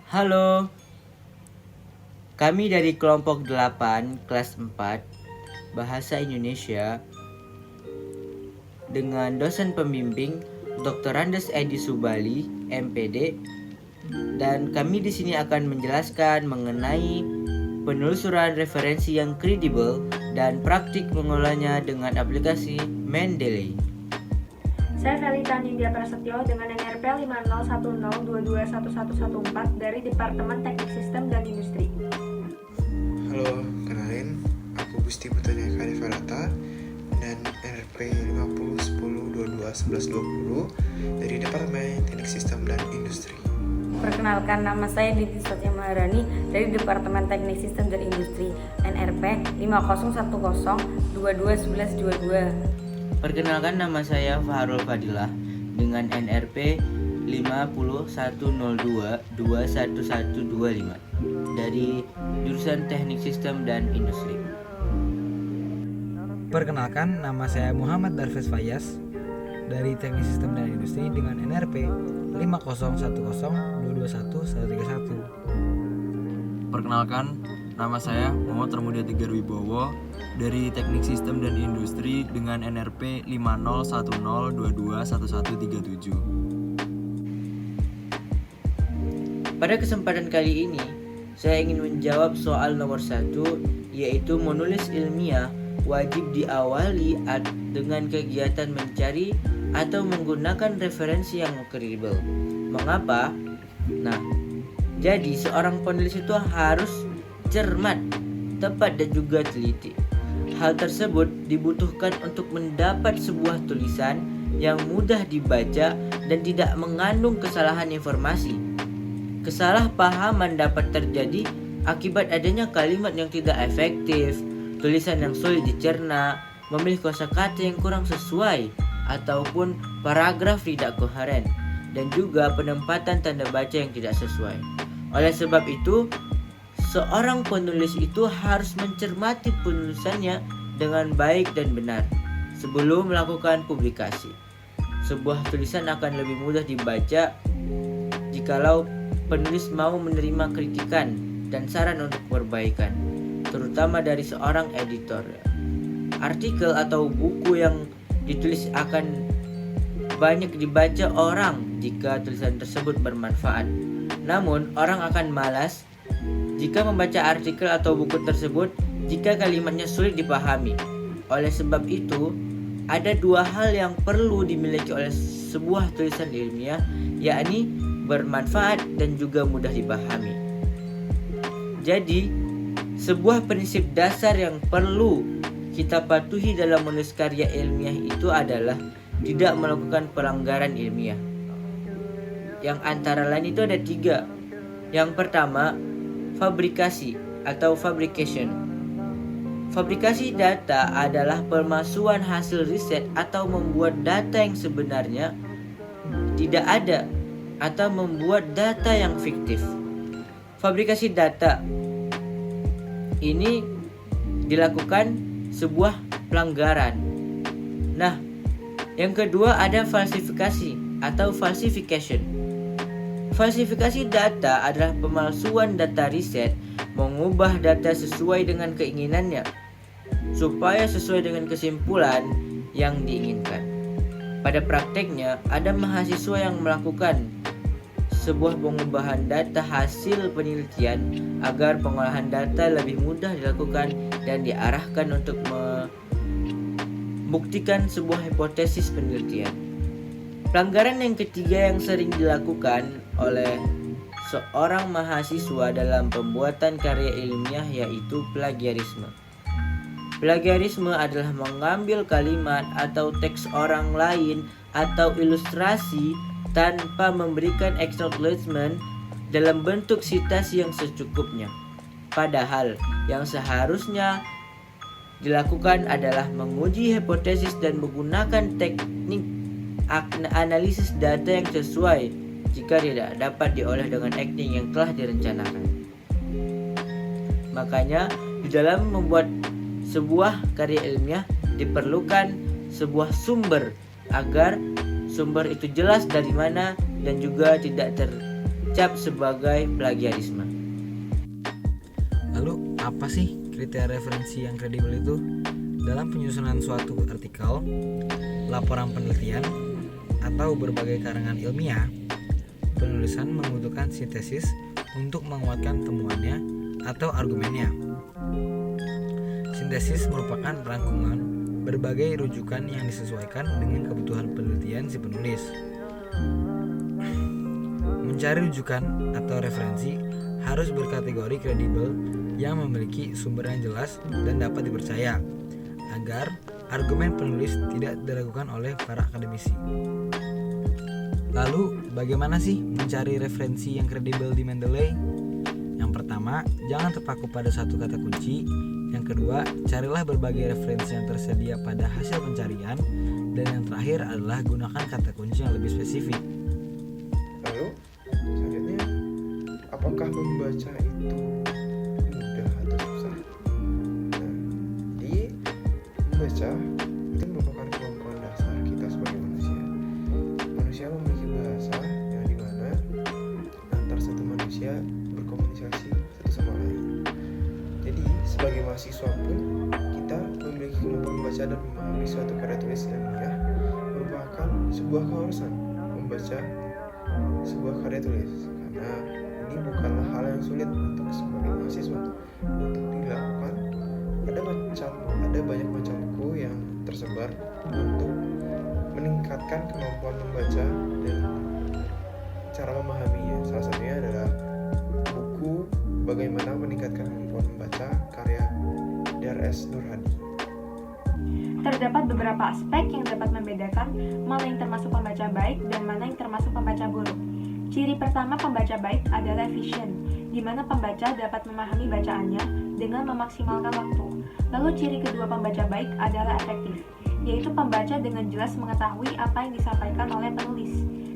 Halo, kami dari kelompok 8 kelas 4 Bahasa Indonesia dengan dosen pembimbing Dr. Andes Edi Subali, MPD, dan kami di sini akan menjelaskan mengenai penelusuran referensi yang kredibel dan praktik mengolahnya dengan aplikasi Mendeley. Saya Felita Nindya Prasetyo dengan NRP 5010221114 dari Departemen Teknik Sistem dan Industri. Halo, kenalin, aku Gusti Putri Kadifarata dan NRP 5010221120 dari Departemen Teknik Sistem dan Industri. Perkenalkan, nama saya Diti Satya Maharani dari Departemen Teknik Sistem dan Industri, NRP 5010221122. Perkenalkan, nama saya Fahrul Fadilah dengan NRP 5010221125 dari jurusan Teknik Sistem dan Industri. Perkenalkan, nama saya Muhammad Darfes Fayas dari Teknik Sistem dan Industri dengan NRP 5010221131. Perkenalkan, nama saya Muhammad Ramudia Tegar Wibowo dari Teknik Sistem dan Industri dengan NRP 5010221137. Pada kesempatan kali ini, saya ingin menjawab soal nomor 1, yaitu menulis ilmiah wajib diawali dengan kegiatan mencari atau menggunakan referensi yang kredibel. Mengapa? Nah, jadi seorang penulis itu harus cermat, tepat dan juga teliti. Hal tersebut dibutuhkan untuk mendapat sebuah tulisan yang mudah dibaca dan tidak mengandung kesalahan informasi. Kesalahpahaman dapat terjadi akibat adanya kalimat yang tidak efektif, tulisan yang sulit dicerna, memilih kosakata yang kurang sesuai, ataupun paragraf tidak koheren, dan juga penempatan tanda baca yang tidak sesuai. Oleh sebab itu, seorang penulis itu harus mencermati penulisannya dengan baik dan benar sebelum melakukan publikasi. Sebuah tulisan akan lebih mudah dibaca jikalau penulis mau menerima kritikan dan saran untuk perbaikan, terutama dari seorang editor. Artikel atau buku yang ditulis akan banyak dibaca orang jika tulisan tersebut bermanfaat. Namun, orang akan malas jika membaca artikel atau buku tersebut jika kalimatnya sulit dipahami. Oleh sebab itu, ada dua hal yang perlu dimiliki oleh sebuah tulisan ilmiah, yakni bermanfaat dan juga mudah dipahami. Jadi, sebuah prinsip dasar yang perlu kita patuhi dalam menulis karya ilmiah itu adalah tidak melakukan pelanggaran ilmiah. Yang antara lain itu ada 3. Yang pertama, fabrikasi atau fabrication. Fabrikasi data adalah pemalsuan hasil riset atau membuat data yang sebenarnya tidak ada atau membuat data yang fiktif. Fabrikasi data ini dilakukan sebuah pelanggaran. Nah, yang kedua ada falsifikasi atau falsification. Falsifikasi data adalah pemalsuan data riset, mengubah data sesuai dengan keinginannya supaya sesuai dengan kesimpulan yang diinginkan. Pada prakteknya, ada mahasiswa yang melakukan sebuah pengubahan data hasil penelitian agar pengolahan data lebih mudah dilakukan dan diarahkan untuk membuktikan sebuah hipotesis penelitian. Pelanggaran yang ketiga yang sering dilakukan oleh seorang mahasiswa dalam pembuatan karya ilmiah yaitu plagiarisme. Plagiarisme adalah mengambil kalimat atau teks orang lain atau ilustrasi tanpa memberikan acknowledgement dalam bentuk sitasi yang secukupnya. Padahal yang seharusnya dilakukan adalah menguji hipotesis dan menggunakan teknik analisis data yang sesuai jika tidak dapat diolah dengan teknik yang telah direncanakan. Makanya di dalam membuat sebuah karya ilmiah diperlukan sebuah sumber agar sumber itu jelas dari mana dan juga tidak dicap sebagai plagiarisme. Lalu apa sih kriteria referensi yang kredibel itu? Dalam penyusunan suatu artikel, laporan penelitian, atau berbagai karangan ilmiah, penulisan membutuhkan sintesis untuk menguatkan temuannya atau argumennya. Sintesis merupakan rangkuman berbagai rujukan yang disesuaikan dengan kebutuhan penelitian si penulis. Mencari rujukan atau referensi harus berkategori kredibel yang memiliki sumber yang jelas dan dapat dipercaya, agar argumen penulis tidak diragukan oleh para akademisi. Lalu, bagaimana sih mencari referensi yang kredibel di Mendeley? Yang pertama, jangan terpaku pada satu kata kunci. Yang kedua, carilah berbagai referensi yang tersedia pada hasil pencarian. Dan yang terakhir adalah gunakan kata kunci yang lebih spesifik. Lalu, selanjutnya, apakah membaca itu mudah atau susah? Nah, jadi membaca itu merupakan kemampuan dasar kita sebagai manusia. Manusia memiliki bahasa yang dimana antar satu manusia berkomunikasi satu sama lain. Jadi, sebagai mahasiswa pun kita memiliki kemampuan membaca dan memahami suatu karya tulis ilmiah merupakan sebuah keharusan membaca sebuah karya tulis, karena ini bukanlah hal yang sulit untuk sebagai mahasiswa untuk dilakukan. Ada banyak macam buku yang tersebar untuk meningkatkan kemampuan membaca dan cara memahaminya. Salah satunya adalah buku Bagaimana Meningkatkan Kemampuan Membaca karya Drs. Nur Hadi. Terdapat beberapa aspek yang dapat membedakan mana yang termasuk pembaca baik dan mana yang termasuk pembaca buruk. Ciri pertama pembaca baik adalah efisien, di mana pembaca dapat memahami bacaannya dengan memaksimalkan waktu. Lalu ciri kedua pembaca baik adalah efektif, yaitu pembaca dengan jelas mengetahui apa yang disampaikan oleh penulis.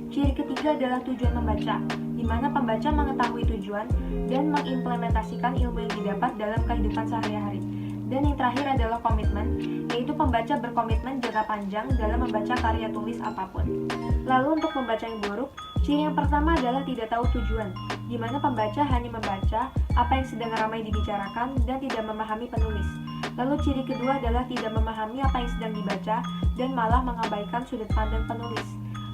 Ciri ketiga adalah tujuan membaca, di mana pembaca mengetahui tujuan dan mengimplementasikan ilmu yang didapat dalam kehidupan sehari-hari. Dan yang terakhir adalah komitmen, yaitu pembaca berkomitmen jangka panjang dalam membaca karya tulis apapun. Lalu untuk pembaca yang buruk, ciri yang pertama adalah tidak tahu tujuan, di mana pembaca hanya membaca apa yang sedang ramai dibicarakan dan tidak memahami penulis. Lalu ciri kedua adalah tidak memahami apa yang sedang dibaca dan malah mengabaikan sudut pandang penulis.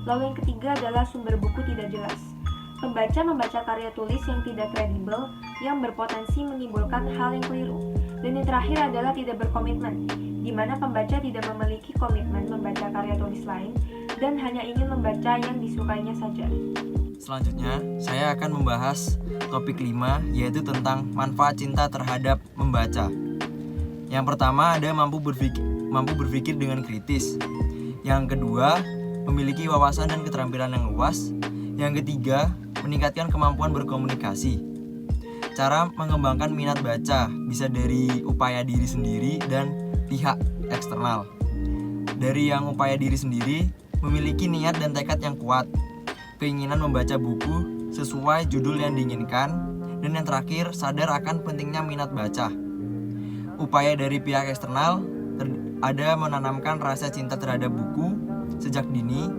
Lalu yang ketiga adalah sumber buku tidak jelas. Pembaca membaca karya tulis yang tidak kredibel, yang berpotensi menimbulkan hal yang keliru. Dan yang terakhir adalah tidak berkomitmen, di mana pembaca tidak memiliki komitmen membaca karya tulis lain dan hanya ingin membaca yang disukainya saja. Selanjutnya, saya akan membahas topik 5, yaitu tentang manfaat cinta terhadap membaca. Yang pertama ada mampu berpikir dengan kritis. Yang kedua, memiliki wawasan dan keterampilan yang luas. Yang ketiga, meningkatkan kemampuan berkomunikasi. Cara mengembangkan minat baca bisa dari upaya diri sendiri dan pihak eksternal. Dari yang upaya diri sendiri, memiliki niat dan tekad yang kuat, keinginan membaca buku sesuai judul yang diinginkan, dan yang terakhir, sadar akan pentingnya minat baca. Upaya dari pihak eksternal ada menanamkan rasa cinta terhadap buku sejak dini,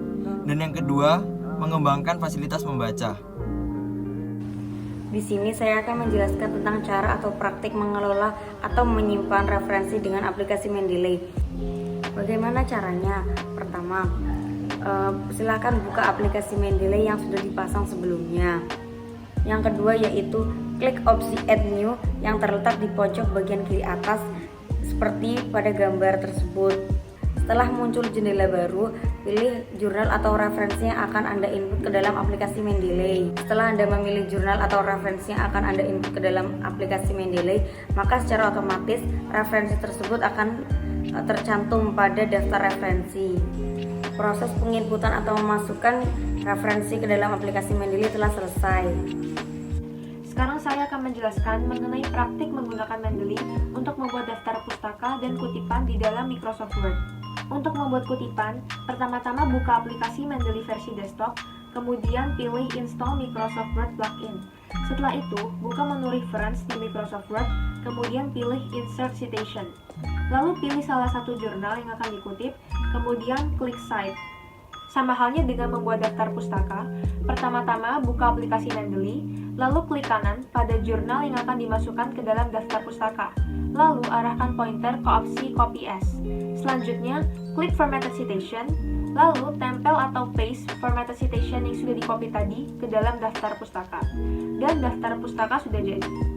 dan yang kedua, mengembangkan fasilitas membaca. Di sini saya akan menjelaskan tentang cara atau praktik mengelola atau menyimpan referensi dengan aplikasi Mendeley. Bagaimana caranya? Pertama, silakan buka aplikasi Mendeley yang sudah dipasang sebelumnya. Yang kedua yaitu klik opsi Add New yang terletak di pojok bagian kiri atas seperti pada gambar tersebut. Setelah muncul jendela baru, pilih jurnal atau referensi yang akan Anda input ke dalam aplikasi Mendeley. Setelah Anda memilih jurnal atau referensi yang akan Anda input ke dalam aplikasi Mendeley, maka secara otomatis referensi tersebut akan tercantum pada daftar referensi. Proses penginputan atau memasukkan referensi ke dalam aplikasi Mendeley telah selesai. Sekarang saya akan menjelaskan mengenai praktik menggunakan Mendeley untuk membuat daftar pustaka dan kutipan di dalam Microsoft Word. Untuk membuat kutipan, pertama-tama buka aplikasi Mendeley versi desktop, kemudian pilih Install Microsoft Word Plugin. Setelah itu, buka menu Reference di Microsoft Word, kemudian pilih Insert Citation. Lalu pilih salah satu jurnal yang akan dikutip, kemudian klik Cite. Sama halnya dengan membuat daftar pustaka, pertama-tama buka aplikasi Mendeley, lalu klik kanan pada jurnal yang akan dimasukkan ke dalam daftar pustaka, lalu arahkan pointer ke opsi Copy As. Selanjutnya, klik Formatted Citation, lalu tempel atau paste formatted citation yang sudah di-copy tadi ke dalam daftar pustaka. Dan daftar pustaka sudah jadi.